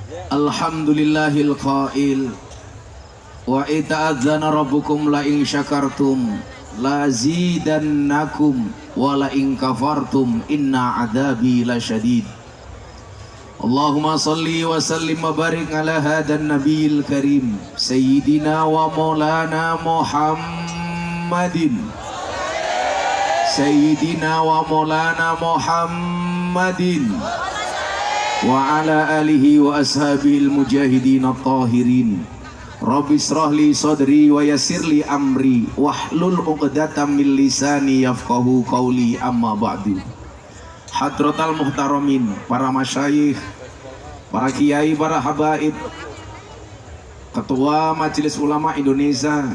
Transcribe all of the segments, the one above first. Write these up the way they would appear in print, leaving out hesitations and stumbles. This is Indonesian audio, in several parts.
Alhamdulillahil qail wa ita'adzana rabbukum la in syakartum la zidannakum wa la in kafartum inna adabi lasyadid. Allahumma salli wa sallim wa barik ala hadan nabiyil karim sayyidina wa maulana Muhammadin sayyidina wa maulana Muhammadin wa ala alihi wa ashabihil mujahidin at-tahirin. Rabbi israh li sadri wa yassir li amri wahlul 'uqdatam min lisani yafqahu qawli, amma ba'du. Hadratal muhtaramin, para masyayikh, para kiai, para habaib, Ketua Majelis Ulama Indonesia,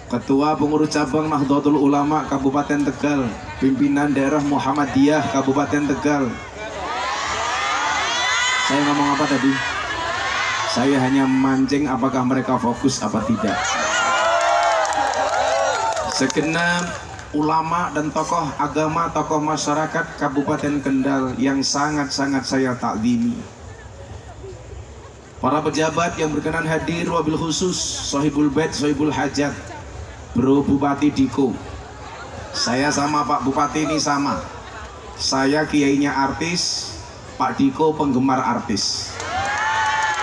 Ketua Pengurus Cabang Nahdlatul Ulama Kabupaten Tegal, pimpinan daerah Muhammadiyah Kabupaten Tegal. Saya ngomong apa tadi? Saya hanya mancing apakah mereka fokus apa tidak. Segenap ulama dan tokoh agama, tokoh masyarakat Kabupaten Kendal yang sangat-sangat saya takzimi. Para pejabat yang berkenan hadir, wabil khusus Sohibul Bait, Sohibul Hajat, Bro Bupati Diko. Saya sama Pak Bupati ini sama. Saya kiainya artis, Pak Diko penggemar artis,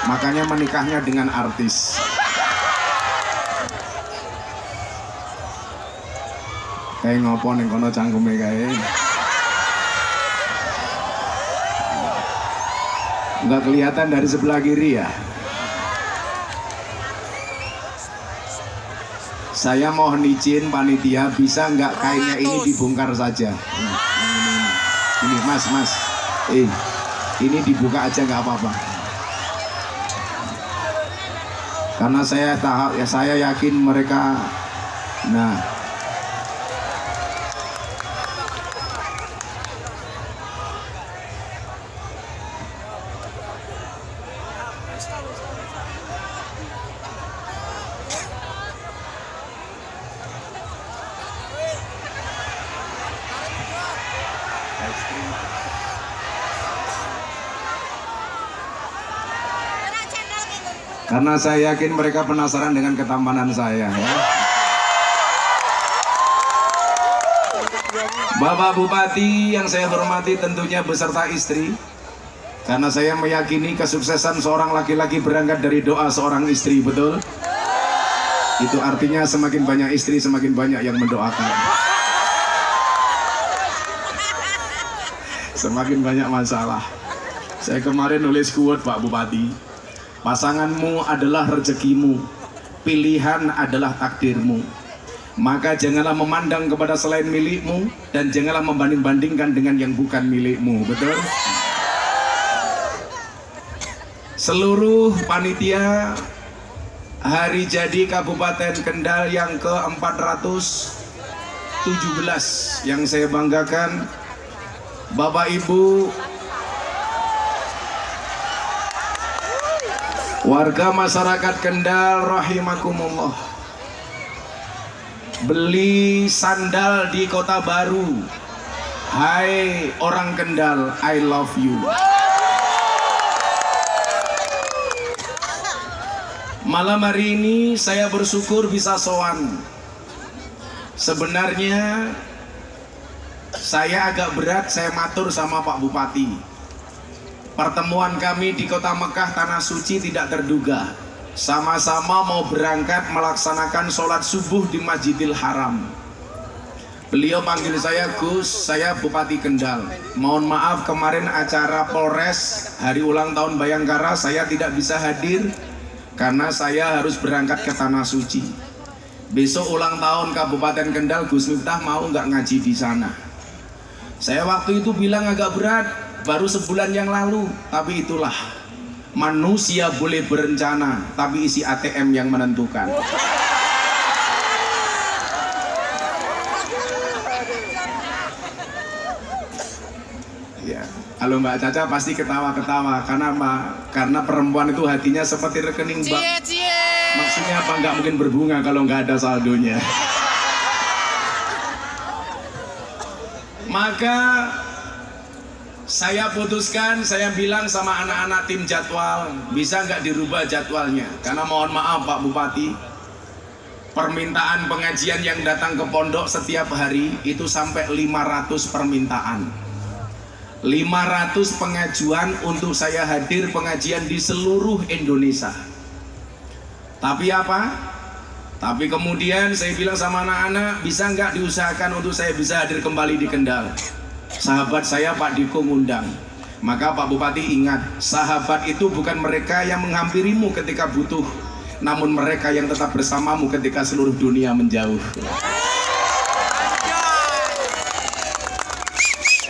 makanya menikahnya dengan artis. Kayak ngopo ning kono cangkeme kae. Enggak kelihatan dari sebelah kiri ya. Saya mohon izin panitia, bisa nggak kainnya ini dibongkar saja. Ini mas. Ini dibuka aja nggak apa-apa. Karena saya tahu ya, saya yakin mereka. Nah, karena saya yakin mereka penasaran dengan ketampanan saya ya. Bapak Bupati yang saya hormati tentunya beserta istri, karena saya meyakini kesuksesan seorang laki-laki berangkat dari doa seorang istri, betul? Itu artinya semakin banyak istri semakin banyak yang mendoakan. Semakin banyak masalah. Saya kemarin nulis quote Pak Bupati, pasanganmu adalah rezekimu, pilihan adalah takdirmu. Maka janganlah memandang kepada selain milikmu dan janganlah membanding-bandingkan dengan yang bukan milikmu, betul? Seluruh panitia hari jadi Kabupaten Kendal yang ke-417 yang saya banggakan, Bapak Ibu, warga masyarakat Kendal rahimakumullah, beli sandal di Kota Baru. Hai orang Kendal, I love you. Malam hari ini saya bersyukur bisa sowan. Sebenarnya saya agak berat, saya matur sama Pak Bupati. Pertemuan kami di Kota Mekah Tanah Suci tidak terduga. Sama-sama mau berangkat melaksanakan sholat subuh di Masjidil Haram. Beliau panggil saya, Gus, saya Bupati Kendal. Mohon maaf kemarin acara Polres hari ulang tahun Bayangkara saya tidak bisa hadir karena saya harus berangkat ke Tanah Suci. Besok ulang tahun Kabupaten Kendal, Gus Miftah mau nggak ngaji di sana? Saya waktu itu bilang agak berat, baru sebulan yang lalu, tapi itulah manusia boleh berencana, tapi isi ATM yang menentukan. Ya, kalau Mbak Caca pasti ketawa-ketawa karena apa? Karena perempuan itu hatinya seperti rekening bank. Maksudnya apa? Nggak mungkin berbunga kalau nggak ada saldonya. Maka Saya putuskan, saya bilang sama anak-anak tim jadwal, bisa nggak dirubah jadwalnya? Karena mohon maaf Pak Bupati, permintaan pengajian yang datang ke pondok setiap hari itu sampai 500 permintaan. 500 pengajuan untuk saya hadir pengajian di seluruh Indonesia. Tapi apa? Tapi kemudian saya bilang sama anak-anak, bisa nggak diusahakan untuk saya bisa hadir kembali di Kendal? Sahabat saya Pak Diko ngundang. Maka Pak Bupati ingat, sahabat itu bukan mereka yang menghampirimu ketika butuh, namun mereka yang tetap bersamamu ketika seluruh dunia menjauh.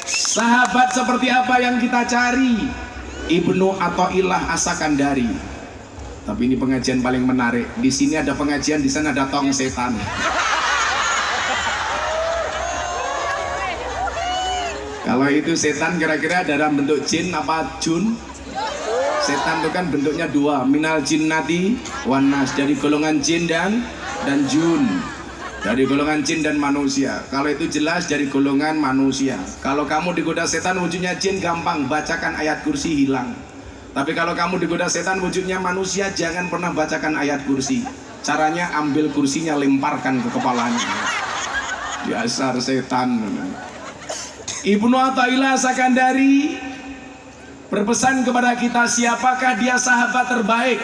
Sahabat seperti apa yang kita cari? Ibnu Athaillah As-Sakandari. Tapi ini pengajian paling menarik. Di sini ada pengajian, di sana ada tong setan. Kalau itu setan kira-kira dalam bentuk jin apa jun? Setan itu kan bentuknya dua, minal jinnati wan nas, dari golongan jin dan jun. Dari golongan jin dan manusia. Kalau itu jelas dari golongan manusia. Kalau kamu digoda setan wujudnya jin, gampang, bacakan ayat kursi hilang. Tapi kalau kamu digoda setan wujudnya manusia, jangan pernah bacakan ayat kursi. Caranya ambil kursinya, lemparkan ke kepalanya. Dasar setan. Ibnu Athaillah Sakandari berpesan kepada kita, siapakah dia sahabat terbaik?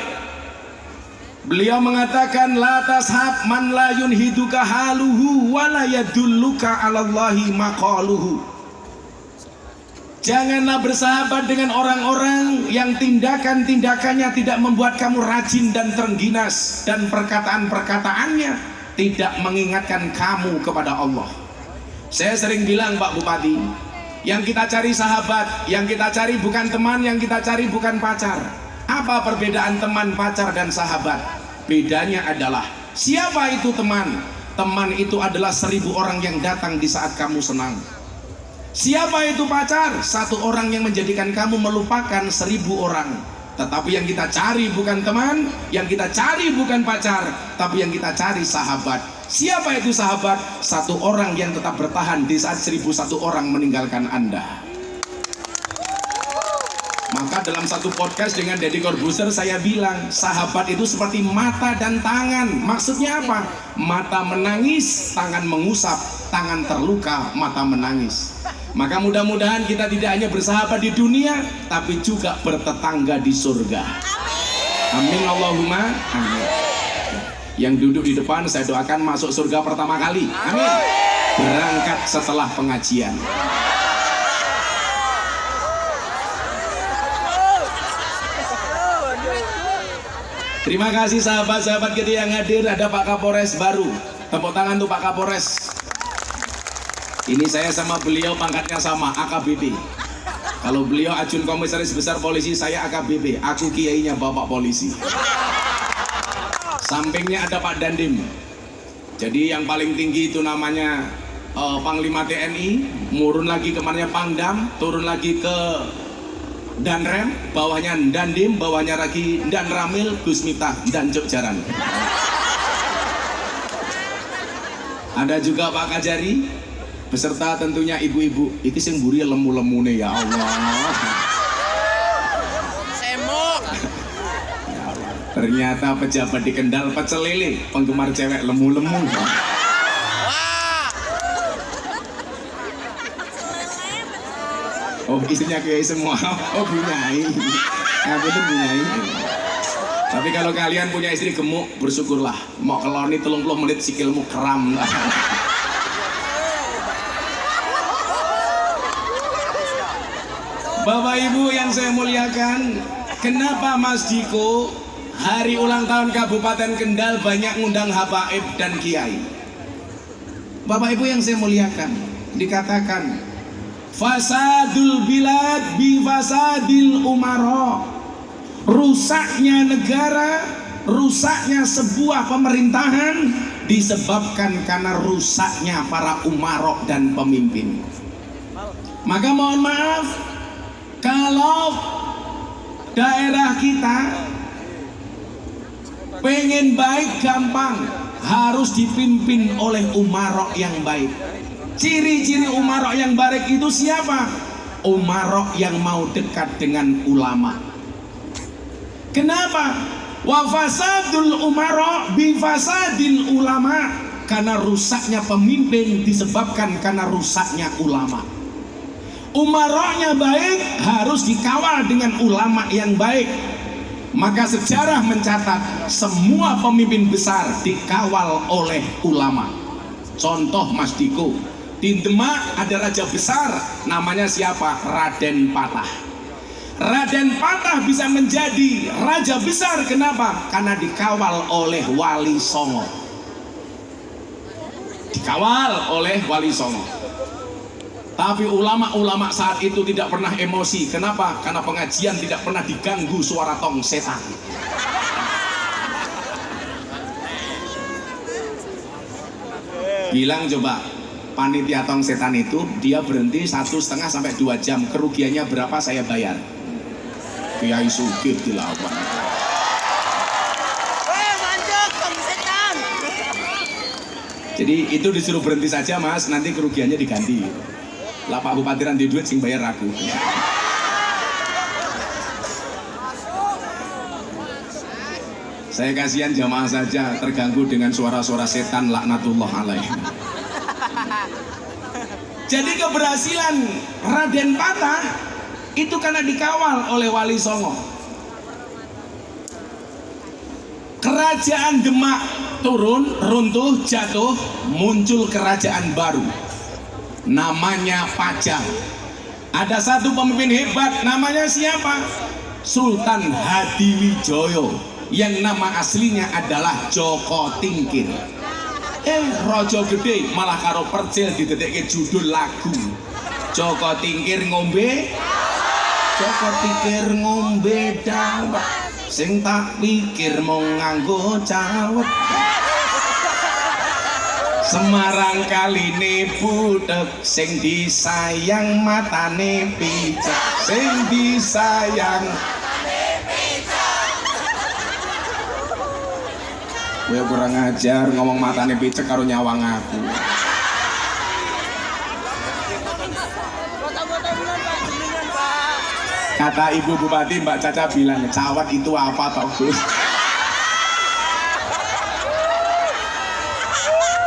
Beliau mengatakan, la tashab man la yunhiduka haluhu wa la yadulluka 'alallahi maqaluhu. Janganlah bersahabat dengan orang-orang yang tindakan-tindakannya tidak membuat kamu rajin dan terengginas, dan perkataan-perkataannya tidak mengingatkan kamu kepada Allah. Saya sering bilang Pak Bupati, yang kita cari sahabat, yang kita cari bukan teman, yang kita cari bukan pacar. Apa perbedaan teman, pacar, dan sahabat? Bedanya adalah, siapa itu teman? Teman itu adalah 1000 orang yang datang di saat kamu senang. Siapa itu pacar? Satu orang yang menjadikan kamu melupakan 1000 orang. Tetapi yang kita cari bukan teman, yang kita cari bukan pacar, tapi yang kita cari sahabat. Siapa itu sahabat? Satu orang yang tetap bertahan di saat 1001 orang meninggalkan Anda. Maka dalam satu podcast dengan Deddy Corbuzier saya bilang, sahabat itu seperti mata dan tangan. Maksudnya apa? Mata menangis, tangan mengusap, tangan terluka, mata menangis. Maka mudah-mudahan kita tidak hanya bersahabat di dunia, tapi juga bertetangga di surga. Amin Allahumma amin. Yang duduk di depan saya doakan masuk surga pertama kali. Amin. Berangkat setelah pengajian. Terima kasih sahabat-sahabat kita yang hadir. Ada Pak Kapolres baru. Tepuk tangan untuk Pak Kapolres. Ini saya sama beliau pangkatnya sama, AKBP. Kalau beliau Ajun Komisaris Besar Polisi, saya AKBP. Aku kiainya Bapak Polisi. Sampingnya ada Pak Dandim. Jadi yang paling tinggi itu namanya Panglima TNI. Murun lagi kemarinnya Pangdam, turun lagi ke Danrem, bawahnya Dandim, bawahnya lagi Dan Ramil, Gus Miftah, dan Cuk Jaran. Ada juga Pak Kajari, beserta tentunya ibu-ibu. Iki sing mburi lemu-lemune ya Allah. Semok. Ya Allah. Ternyata pejabat di Kendal pecel lele, penggemar cewek lemu-lemu. Oh, istrinya kiai semua. Oh, bunyai. Aku tuh bunyai. Tapi kalau kalian punya istri gemuk, bersyukurlah. Mau keloni 30 menit sikilmu kram. Bapak Ibu yang saya muliakan, kenapa Mas Diko hari ulang tahun Kabupaten Kendal banyak ngundang habaib dan kiai? Bapak Ibu yang saya muliakan, dikatakan fasadul bilad bi fasadil umara. Rusaknya negara, rusaknya sebuah pemerintahan disebabkan karena rusaknya para umarok dan pemimpin. Maka mohon maaf, kalau daerah kita pengen baik gampang, harus dipimpin oleh umarok yang baik. Ciri-ciri umarok yang baik itu siapa? umarok yang mau dekat dengan ulama. Kenapa? Wa fasadul umarok bifasadil ulama, karena rusaknya pemimpin disebabkan karena rusaknya ulama. Umaroknya baik harus dikawal dengan ulama yang baik. Maka sejarah mencatat semua pemimpin besar dikawal oleh ulama. Contoh Mas Diko, di Demak ada raja besar namanya siapa? Raden Patah. Raden Patah bisa menjadi raja besar, kenapa? Karena dikawal oleh Wali Songo. Dikawal oleh Wali Songo. Tapi ulama-ulama saat itu tidak pernah emosi. Kenapa? Karena pengajian tidak pernah diganggu suara tong setan. Bilang coba, panitia tong setan itu dia berhenti 1,5 sampai 2 jam. Kerugiannya berapa saya bayar? Kiai Sugih dilawan. Jadi itu disuruh berhenti saja mas, nanti kerugiannya diganti. Lah Pak Bupati di duit sing bayar aku. Saya kasihan jamaah saja terganggu dengan suara-suara setan laknatullah alaih. Jadi keberhasilan Raden Patah itu karena dikawal oleh Wali Songo. Kerajaan Demak turun, runtuh, jatuh, muncul kerajaan baru. Namanya Pajang. Ada satu pemimpin hebat, namanya siapa? Sultan Hadiwijoyo, yang nama aslinya adalah Joko Tingkir. Rojo gede malah karo percil didetekke judul lagu. Joko Tingkir ngombe, Joko Tingkir ngombe dawet, sing tak pikir mau nganggo cawet. Semarang kaline budek, sing disayang matane picek, sing disayang matane picek. Kowe kurang ajar ngomong matane picek karo nyawang aku. Kata Ibu Bupati Mbak Caca bilang, cawat itu apa toh Gus?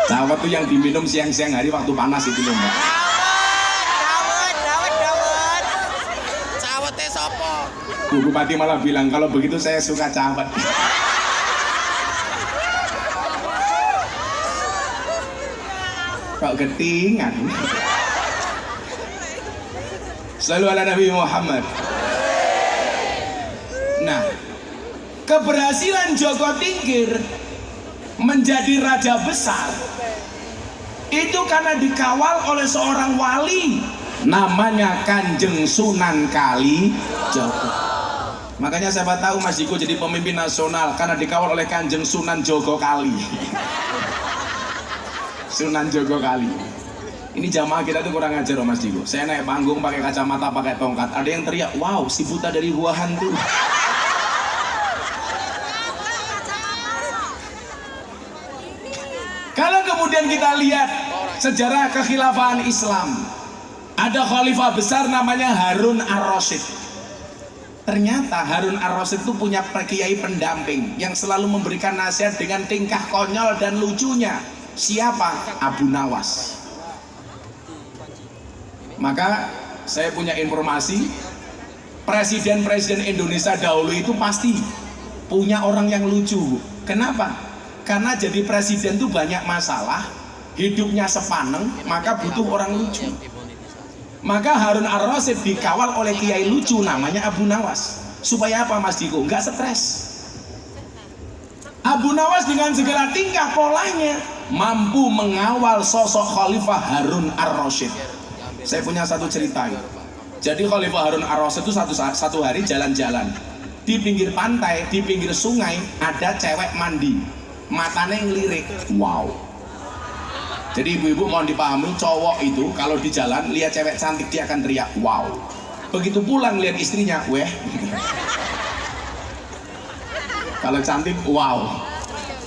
Cawat itu yang diminum siang-siang hari waktu panas itu loh Mbak. Cawat sopo? Bu Bupati malah bilang kalau begitu saya suka cawat. Kok ketingan. Selalu ala Nabi Muhammad. Nah, keberhasilan Joko Tingkir menjadi raja besar itu karena dikawal oleh seorang wali namanya Kanjeng Sunan Kalijogo. Makanya siapa tahu Mas Diko jadi pemimpin nasional karena dikawal oleh Kanjeng Sunan Jogo Kali. Sunan Jogo Kali. Ini jamaah kita tuh kurang ajar Mas Diko. Saya naik panggung pakai kacamata, pakai tongkat. Ada yang teriak, wow si buta dari gua hantu. Kalau kemudian kita lihat sejarah kekhilafahan Islam, ada khalifah besar namanya Harun Ar-Rasyid. Ternyata Harun Ar-Rasyid itu punya kiai pendamping yang selalu memberikan nasihat dengan tingkah konyol dan lucunya. Siapa? Abu Nawas. Maka saya punya informasi, presiden-presiden Indonesia dahulu itu pasti punya orang yang lucu. Kenapa? Karena jadi presiden itu banyak masalah, hidupnya sepaneng, maka butuh orang lucu. Maka Harun Ar-Rasyid dikawal oleh kiai lucu namanya Abu Nawas. Supaya apa Mas Diko? Enggak stres. Abu Nawas dengan segala tingkah polanya mampu mengawal sosok Khalifah Harun Ar-Rasyid. Saya punya satu cerita. Jadi Khalifah Harun Ar-Rasyid itu satu hari jalan-jalan di pinggir pantai, di pinggir sungai ada cewek mandi. Matanya ngelirik, wow. Jadi ibu-ibu mohon dipahami, cowok itu kalau di jalan lihat cewek cantik dia akan teriak wow. Begitu pulang lihat istrinya, weh. Kalau cantik wow,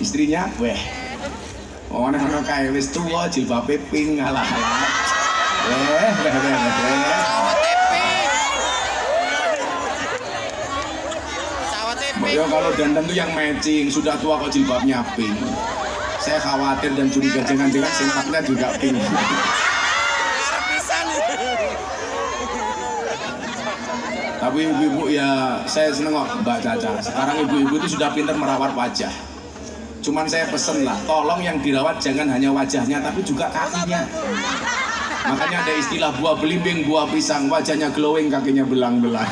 istrinya weh. Ono kae wis tuwa jilbabe pink alah. Weh. Ya kalau dandan tuh yang matching, sudah tua kok jilbabnya pink. Saya khawatir dan curiga jangan-jangan sempatnya juga pink. Tapi ibu-ibu ya saya seneng kok Mbak Caca. Sekarang ibu-ibu itu sudah pintar merawat wajah. Cuman saya pesen lah, tolong yang dirawat jangan hanya wajahnya tapi juga kakinya. Makanya ada istilah buah belimbing, buah pisang, wajahnya glowing, kakinya belang-belang.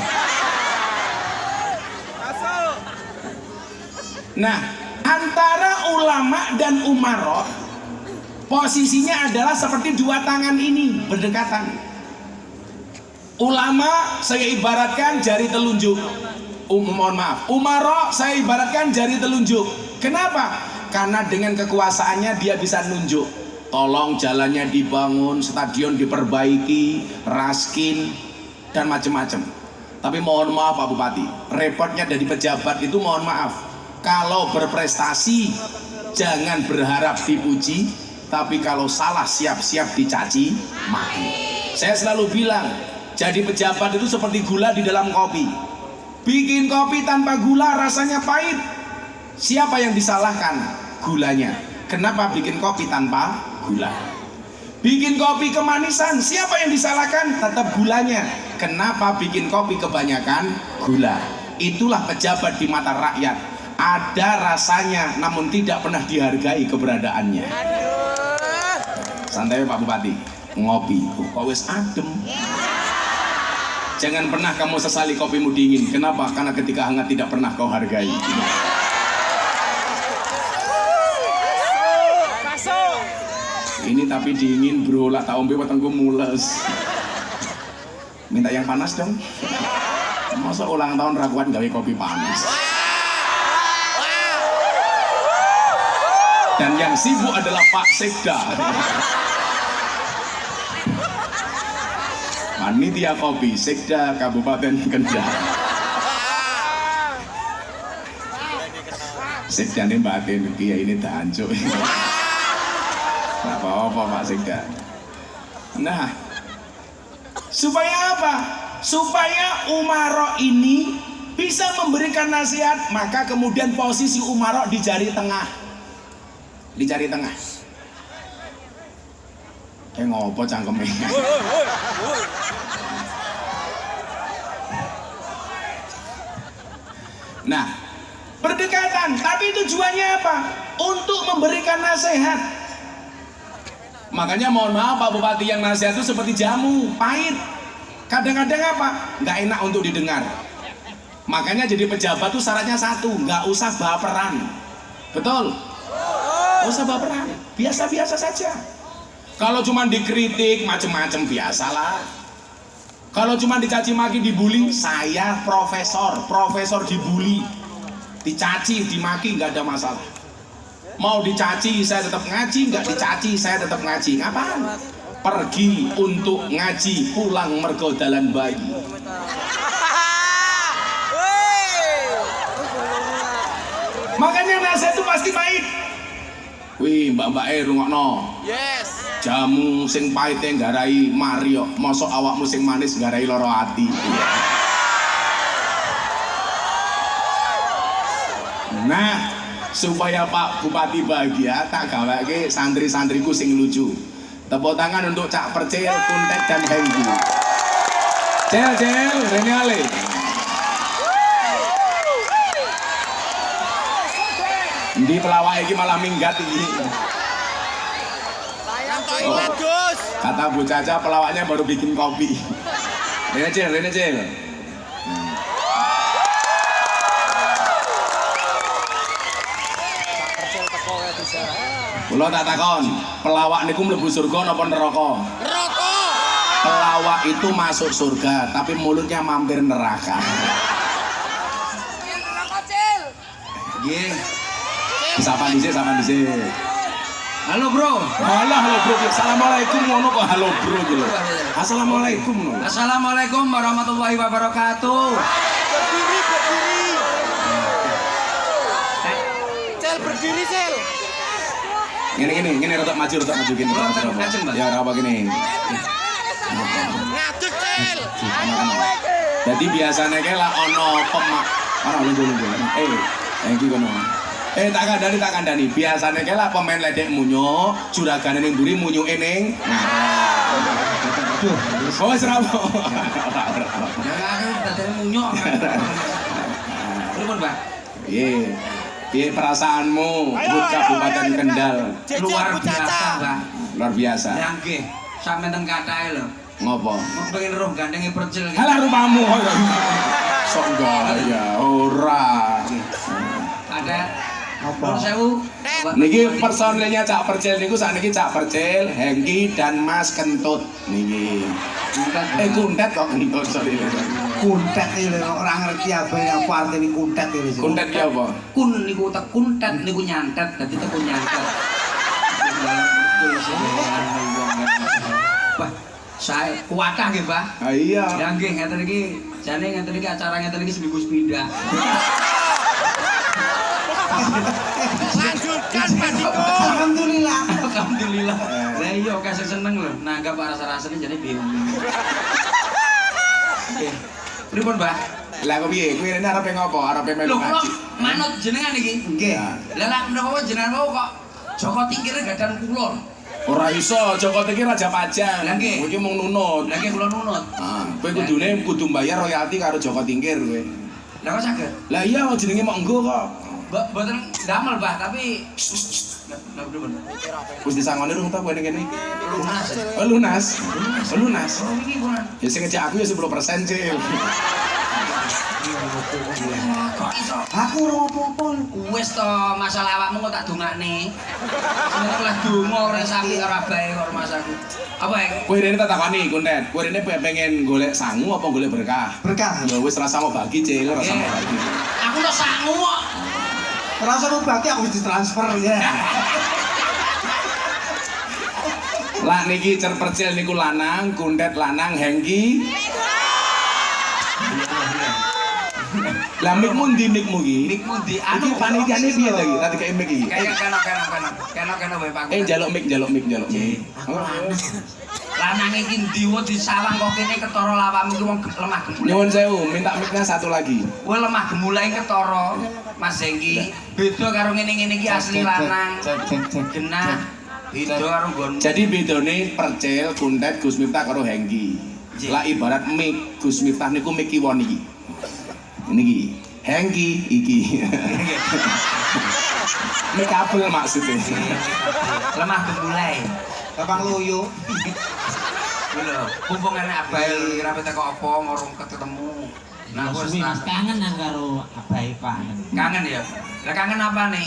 Nah, antara ulama dan umarok posisinya adalah seperti dua tangan ini berdekatan. Ulama saya ibaratkan jari telunjuk. Mohon maaf, umarok saya ibaratkan jari telunjuk. Kenapa? Karena dengan kekuasaannya dia bisa nunjuk. Tolong jalannya dibangun, stadion diperbaiki, raskin dan macam-macam. Tapi mohon maaf Pak Bupati, repotnya dari pejabat itu mohon maaf. Kalau berprestasi jangan berharap dipuji, tapi kalau salah siap-siap dicaci maki. Saya selalu bilang, jadi pejabat itu seperti gula di dalam kopi. Bikin kopi tanpa gula rasanya pahit. Siapa yang disalahkan? Gulanya. Kenapa bikin kopi tanpa gula? Bikin kopi kemanisan, siapa yang disalahkan? Tetap gulanya. Kenapa bikin kopi kebanyakan gula? Itulah pejabat di mata rakyat. Ada rasanya namun tidak pernah dihargai keberadaannya. Santai Pak Bupati, ngopi kok wis adem. Jangan pernah kamu sesali kopimu dingin. Kenapa? Karena ketika hangat tidak pernah kau hargai. Ini tapi dingin bro, lah tak ombe wetengku mules. Minta yang panas dong. Masa ulang tahun raguan gawe kopi panas. Dan yang sibuk adalah Pak Sekda. Panitia Kopi Sekda Kabupaten Kendal. Sekda ini batin, Kiai ini dancuk. Nggak apa-apa Pak Sekda. Nah, supaya apa? Supaya umarok ini bisa memberikan nasihat, maka kemudian posisi umarok di jari tengah. Di jari tengah. Kayak ngopo cangkemnya. Nah, berdekatan, tapi tujuannya apa? Untuk memberikan nasihat. Makanya mohon maaf Pak Bupati, yang nasihat itu seperti jamu, pahit. Kadang-kadang apa? Nggak enak untuk didengar. Makanya jadi pejabat tuh syaratnya satu, nggak usah baperan. Betul? Nggak usah baperan, biasa-biasa saja. Kalau cuma dikritik macam-macam biasalah. Kalau cuma dicaci maki, dibully, saya profesor dibully, dicaci, dimaki nggak ada masalah. Mau dicaci saya tetap ngaji, nggak dicaci saya tetap ngaji. Ngapain? Pergi untuk ngaji, pulang mergo dalan bayi. Makanya nasihat itu pasti pahit. Wih mbak-mbak rungokno. Yes. Jamu sing pahit nggarai mari kok. Mosok awakmu sing manis nggarai loro ati. Nah, supaya Pak Bupati bahagia, tak gaweke santri-santriku sing lucu. Tepuk tangan untuk Cak Percil, Kuntet dan Hengki. Cel, rene ale. Di pelawak iki malah minggat iki. Oh, kata Bu Caca pelawaknya baru bikin kopi. Rene Cil. Kula tak takon, pelawak niku mlebu surga napa neraka? Neraka. Pelawak itu masuk surga, tapi mulutnya mampir neraka. Neraka, Cil. Nggih. Sapa dhisik. Halo bro. Halo bro. Assalamualaikum ngono kok halo bro gitu. Assalamualaikum. Assalamualaikum warahmatullahi wabarakatuh. Berdiri, Cel. Gini rotok maju gini. Ya apa gini. Ngadeg, Cel. Jadi biasanya kayak lah Ana lungguh-lungguh. Iki kono. Tak kandhani. Biasane kae lah pemain ledek munyo, juragane ning mburi munyuke ning ngarep. Oh, wis ra apa. Ya aku dadi munyok. Pripun, Pak? Piye perasaanmu buat Kabupaten Kendal? Luar biasa, Pak. Luar biasa. Ya nggih, sampeyan teng kathahe lho. Ngopo? Mau pengen roh gandenge percil iki. Halah rumahmu. Sok gaya ora. Ada Nur Sewu. Niki personilnya Cak Percil niku sakniki Cak Percil, Hengki dan Mas Kentut niki. Kuntet kok Kentut sorry. Kuntet iki lho ora ngerti apa artine kuntet iki. Kuntet ki apa? Kun niku tak kuntet niku nyantet dadi teku nyantet. Wah, saya kuatah nggih, Pak. Iya. Ya nggih, ngeten iki jane ngeten iki acara ngeten iki seminggu sepindah. Lanjutkan Pak Diko. Alhamdulillah. Alhamdulillah. Lah iya kok seneng lho, nanggap rasa-rasane jane bingung. Nggih. Pripun, Mbah? Lah kok piye? Kuwi rene arepe ngopo? Arepe melu Lho kula ngaji. manut jenengan iki. Nggih. Lah lak menapa jenengan mau kok Joko Tingkir gadan kula. Ora iso, Joko iki raja pajang. Lah nggih. Kowe iki mung nunut. Lah nggih kula nunut. Kowe kudune kudu mbayar royalti karo Joko Tingkir kowe. Lah kok saged? Lah iya jenenge mok engko kok. Mboten damel, Mbah, tapi lah pripun? Wis disangone rung ta kowe ning kene iki. Lunas. Oh lunas. Oh lunas. Oh iki pun. Ya sing ngejak aku ya 10%, Cil. Kok iso? Aku ora apa-apa. Wis to masalah awakmu kok tak dongakne. Semono lah donga ora sami ora bae karo Mas aku. Apa ya? Kowe rene tak takoni, Kuntet. Kowe rene pengen golek sangu apa golek berkah? Berkah. Ya wis rasa mau bagi, Cil, rasa mau bagi. Aku to sangu kok. Rasa mau bagi aku wis ditransfer ya. Lah niki Cer Percil niku lanang, Kuntet lanang, Hengki. Lah mikmu ndi mikmu iki? Mikmu di Iki panitiane piye ta iki? Tadi kayak mik iki. Kayak kena wae Pak. Njaluk mik. Lanang iki ndi wo disawang kok kene ketara lawakmu ki wong lemah gemulai. Nyuwun sewu, minta miknya satu lagi. Kowe lemah gemulai ketara Mas Zengki. Beda karo ngene-ngene iki asli lanang. Genah. Beda karo nggon. Jadi bedone Percil, Kuntet, Gus Miftah karo Hengki. Lah ibarat mik, Gus Miftah niku mik kiwon iki. Niki, Hengki iki. Mik kabel maksudnya. Lemah gemulai. Gampang loyo. Lho, mumpung enek abae kira teko apa ngurung ketemu. Nah, wis kangen nang karo abahe Pak. kangen ya. Lah kangen apa nih?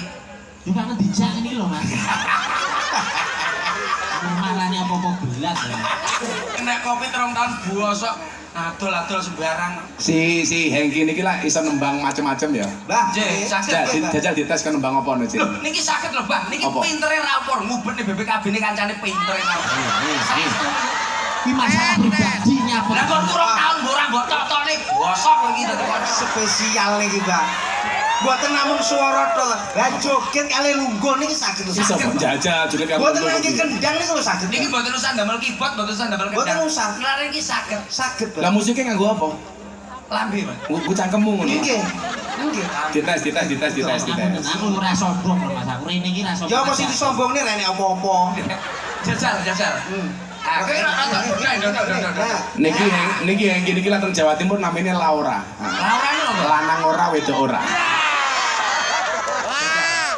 Yo kangen dijak iki lho, Mas. Malane apa-apa belas ya. Kena kopi 3 tahun bosok adol-adol sembarang. Si Hengki niki lah iso nembang macem-macem ya. Lah, Jeh, sakit. Jajal dites kan nembang apa nih, Cil? Loh, niki sakit lho, Bang. Niki Apa? pintere rapor ngubet nih BPKB ini kancane pintere rapor. Iki masalah pribadi nyaput. Lah kok 3 tahun ora mbok tok-tokne bosok iki dadi spesial niki, Mbak. Mboten namung swara tok. Lah joget kali lungguh niki saged lho. Iso kok jajal juga kan. Mboten nangge kendang niku lho saged. niki mboten usah ndamel keyboard, mboten usah ndamel Mboten kendang. usah. Lare iki saged Saged, Lah Mbak. musiknya nganggo apa? lambe, Mas. Ku cangkemmu ngono. Nggih. Nggih. Dites. Aku ora sombong lho, Mas. Aku rene iki ra sombong. Ya apa sing disombongne rene apa-apa. Jajal. Aku ora nonton. Niki Hengki niki lah teng Jawa Timur namanya Laura. Laura ini lho, Mbak. Lanang ora wedok ora.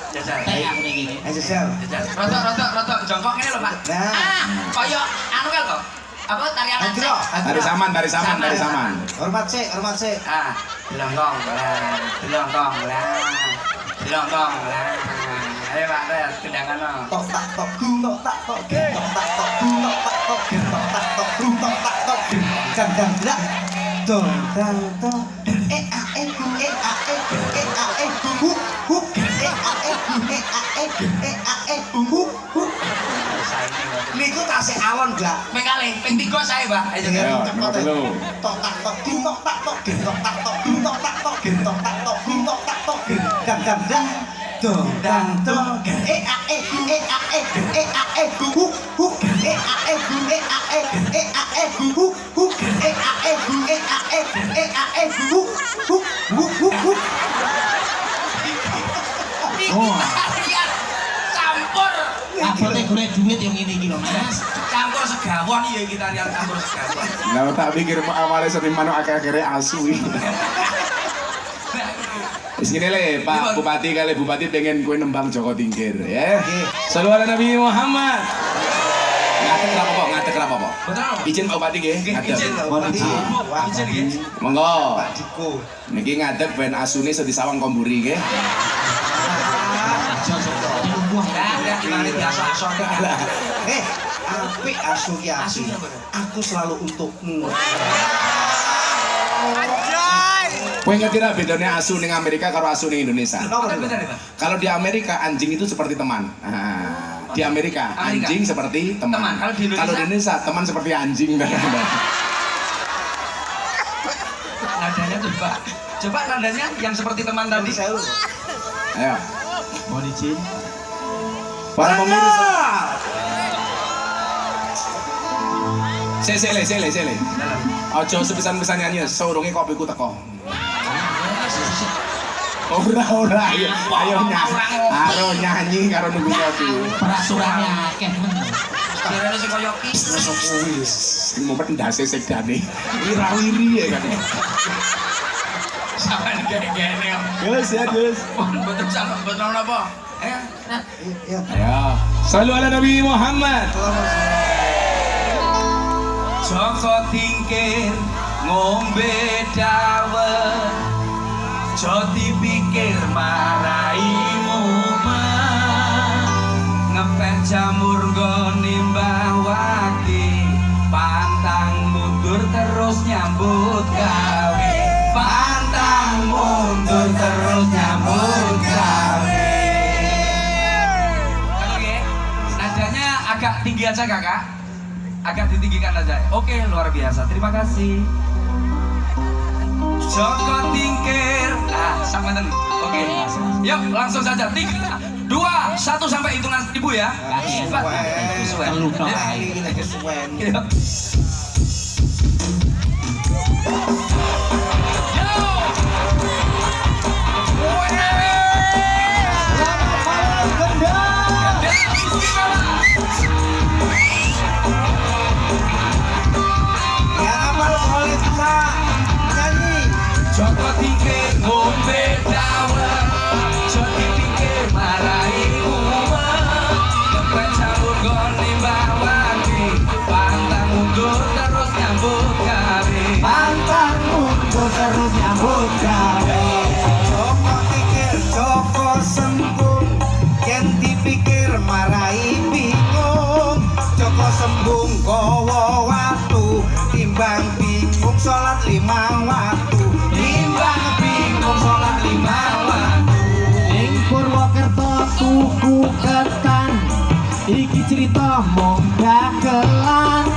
Jajal. Tek aku iki. Ayo sel. Rotok jongkok ngene lho, Pak. Nah. Kaya anu kan kok. Apa tarian Andro, Dari saman. Hormat sik. Delongkong lah. Ayo Pak, tendangan no. Tok tak tok tok tak tok tok tak tok tok tak tok tok tak tok tok tak tok gam dak dong dang dong niku tasih alon gak Ping kali, ping 3 saya, Pak. Ayo Ayo, cepet. nomor telu. tok tak tok tok tak tok tok tak tok tok tak tok tok tak tok gam dak dong dang dong duit yang ini iki lho Mas. Campur segawon ya kita lihat campur segawon. Nah, tak pikir awalnya seniman akhir-akhirnya asu. Wis ngene le, Pak Bupati kali Bupati pengen kue nembang Joko Tingkir ya. Shallu ala Nabi Muhammad. Ngadeg apa, Pak? Betul. Izin Pak Bupati nggih, ngadeg. Izin. Izin nggih. Monggo. Pak Diko. Niki ngadeg ben asune iso disawang komburi nggih. Udah gimana biasa aso. Apik asu ki Asu apik. apa tuh? Aku selalu untukmu. Kowe ngerti ra bedanya asu ning Amerika karo asu ning Indonesia? Kenapa, Betul, Pak? betul, Pak. Kalau di Amerika anjing itu seperti teman. Nah, di Amerika anjing seperti teman. Teman. Kalau di Indonesia? Teman seperti anjing. Nadanya tuh Pak. Coba nadanya yang seperti teman tadi. Saya Ayo. Mohon izin. Para pemirsa. Sele. Ojo sepisan-pisan nyanyi, saurunge kopiku teko. Ora. Ayo nyanyi karo nunggu kopi. Peraturannya akeh men. Kirane sing koyo ki. Sing mumpet ndase sekdane. Wirawiri ya kan. Sampai gene-gene. Gus. Betul sama betul apa? Iya. Ayo. Shallu ala Nabi Muhammad. Joko Tingkir ngombe dawet, jo dipikir maraimu mah, ngepet jamur nggone mbah waki, pantang mundur terus nyambut gawe, pantang mundur terus nyambut gawe. Oke, nadanya agak tinggi aja kakak. Agak ditinggikan aja. Oke, luar biasa. Terima kasih. Joko Tingkir. Sama ten. Oke. Yuk, langsung saja. 3, 2, 1 sampai hitungan 1000 ya. Cepat. Sesuai. Telu tok Yuk. ae. Ini kesuwen. Yuk. Joko Tingkir ngombe dawet, jo dipikir maraimu mah, ngepet campur gone mbah wati, pantang mundur terus nyambut gawe, pantang mundur terus nyambut gawe. Joko Tingkir, Joko Sembung, yen dipikir marai bingung. Joko Sembung gowo watu, timbang bingung salat 5 waktu. Timbang bingung sholat 5 waktu. Ing Purwokerto tuku ketan. Iki cerita mung dagelan.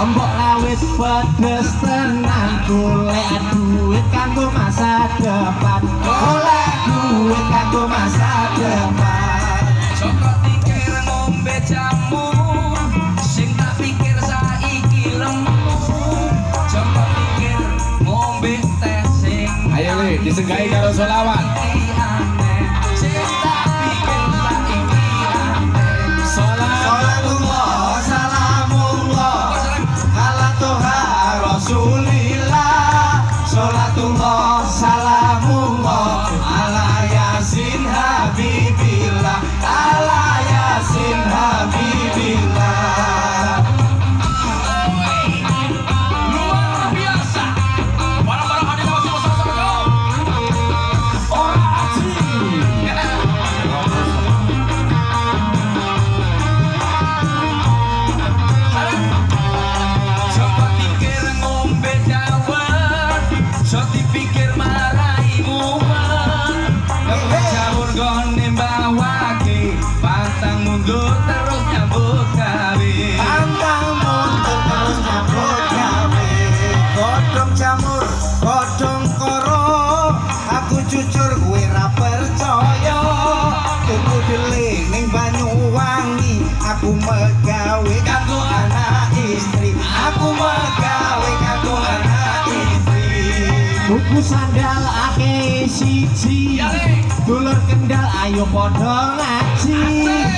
Lombok lawit pedes tenan. Golek duit kanggo masa depan. Golek duit kanggo masa depan. Joko Tingkir ngombe jamu, sing tak pikir saiki lemu. Joko Tingkir ngombe teh sing Ayo le, disenggahi karo solawat. aneh, sing tak pikir saiki aneh. Salatullah, salamullah, ala Toha Rasulillah. Salatullah, salamullah, ala Yasin Habibillah, ala Yasin Habibillah. Luar biasa. Barang-barang hadir masih bersama-sama. Ora aji. Joko Tingkir ngombe dawet, jo dipikir maraimu mah, ngepet jamur gone mbah waki, pantang mundur terus nyambut gawe. Pantang mundur terus nyambut gawe. Godhong jamur, godhong koro, aku jujur gue ra percaya. Tuku dele ning Banyuwangi, aku megawe kanggo anak istri. Aku megawe kanggo anak istri. Tuku sandal akeh siji. Ya le. Dulur Kendal ayo podo ngaji.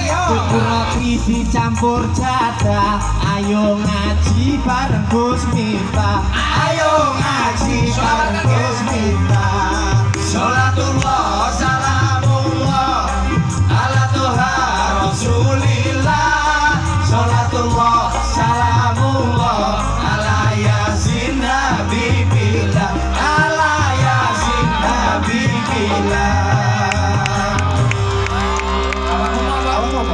Tuku roti dicampur jadah. Ayo ngaji bareng Gus Miftah. Ayo ngaji bareng Gus Miftah. Sholatullah salamullah ala Tuha Rasulillah. Sholatullah salamullah ala Yasin Nabi